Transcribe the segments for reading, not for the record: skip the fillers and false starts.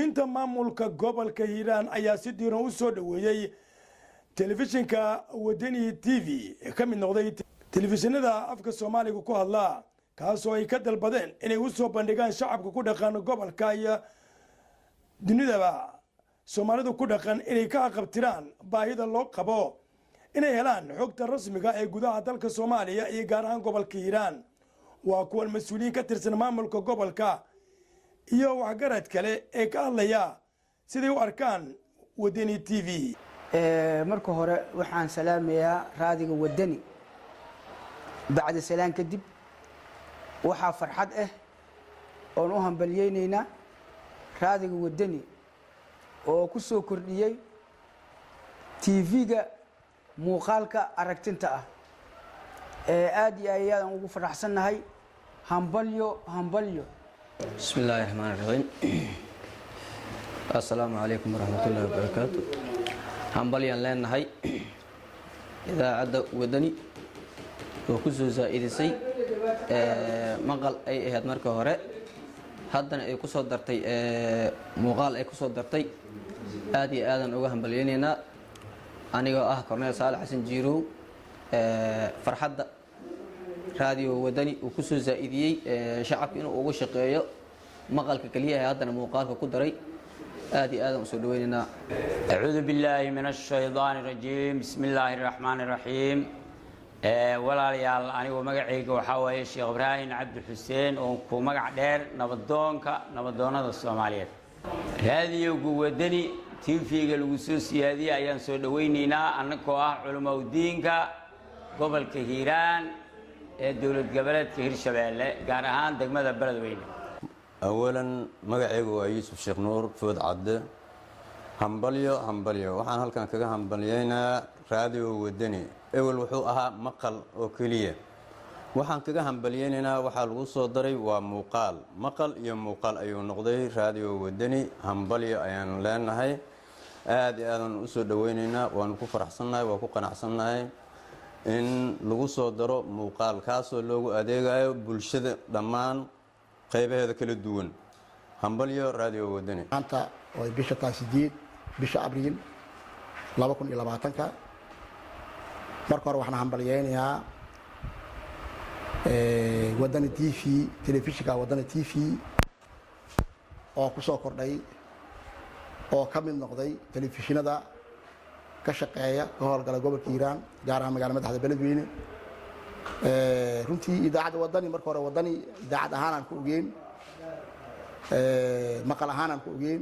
mas-uuliyiinta maamulka gobolka Hiiraan ayaa si diiran u soo dhaweeyay telefishinka Wadani TV ee ka mid noqday telefishinada afka Soomaaliga ku hadla kaasoo ay ka dalbadeen inay u soo bandhigaan shacabka ku dhaqan gobolka iyo dunidaba Soomaalidu ku dhaqan inay ka qabtiraan baahida loo qabo inay helaan xogta rasmiga ee gudaha dalka Soomaaliya iyo gaar ahaan gobolka Hiiraan waa kuwa mas'uuliyiin ka tirsan maamulka gobolka iyo waxgarad kale ee ka hadlaya sidii u arkaan Wadani TV marka hore waxaan salaamayaa raadiga Wadani bacda salaan kadib waxa farxad ah oo u hambalyeynayna raadiga Wadani oo ku soo kordhiyay TV-ga muuqaalka aragtinta ah aad iyo aad ugu faraxsanahay hambalyo بسم الله الرحمن الرحيم السلام عليكم ورحمة الله وبركاته همبليان لنا هاي إذا عد ودني وكسو زائدسي مقال أي هاد مركه هراء هادنا أي كسو درتي مقال أي كسو درتي آدي آدن أوه همبليانينا أنا كورنيل صالح حسن جيرو فرحد راديو ودني وكسو زائديي شعب إنه أوه شقيا مقال كليه هادنا مقال كقدري آدي آدم سودويننا أعوذ بالله من الشيطان الرجيم بسم الله الرحمن الرحيم ولا ليال أنا ومقعيق وحاوي الشيخ إبراهيم عبد الحسين ومقع دير نبضونا الصوماليات هذه ودني تنفيق الوسوسي هذه أيام سودويننا أنكوا علماء الدين قبل كهيران دولة قبلت كهير شبالة قارهان دقمة البلد وين أولاً مقعيق ويوسف شيخ نور فود عدة همبليو وحان هل كان كذا همبليينا راديو ودني أول وحوقها مقال وكلية وحان كذا همبليينا وحال وصو دري ومقال مقال يوم مقال أيو نقضي راديو ودني همبليو أيان لأن هاي آدي آدن أسو دوينينا وانكو فرحصنا وكو قناحصنا إن لغوصو درو مقال كاسو لوغو أديغايو بلشد دمان قيبه هذا كل الدون همبليو راديو ودني أنت وبيشة تاسديد بيشة أبريل لا بكون إلى بعتنك مركور وإحنا همبليين يا ودني تي في تلفزيون ودني تي في أو كسر كردي أو كمل نقدي تلفزيون هذا كشقية كهول قال قبل إيران جارها مقالة مدحض بلدوين runtii idaacada wadani marka hore wadani idaacad ahaan aan ku ogeyn maqal ahaan aan ku ogeyn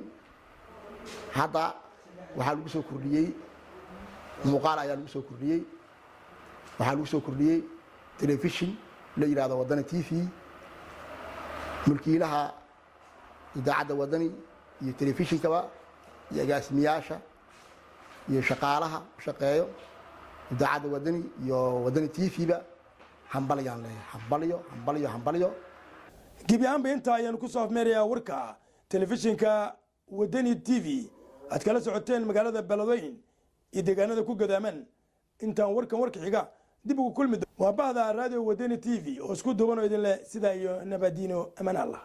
hadda waxa lagu soo kordhiyay muuqaal ayaa lagu soo kordhiyay waxa lagu soo kordhiyay telefishin la yiraahdo Wadani TV mulkiilaha idaacada wadani iyo telefishinkaba iyo agaasimayaasha iyo shaqaalaha shaqeeyo idaacada wadani iyo Wadani TV ba hambalyo gibiyaanba inta ayaan ku soo afmeerayaa warka telefishinka Wadani TV aad kala socoteen magaalada Beledweyne iyo deegaanada ku gadaaman intaan warka xiga dib ugu kulmi waa bahda radio Wadani TV oo isku duuban oo idin leh sida iyo nabadino amaan Allah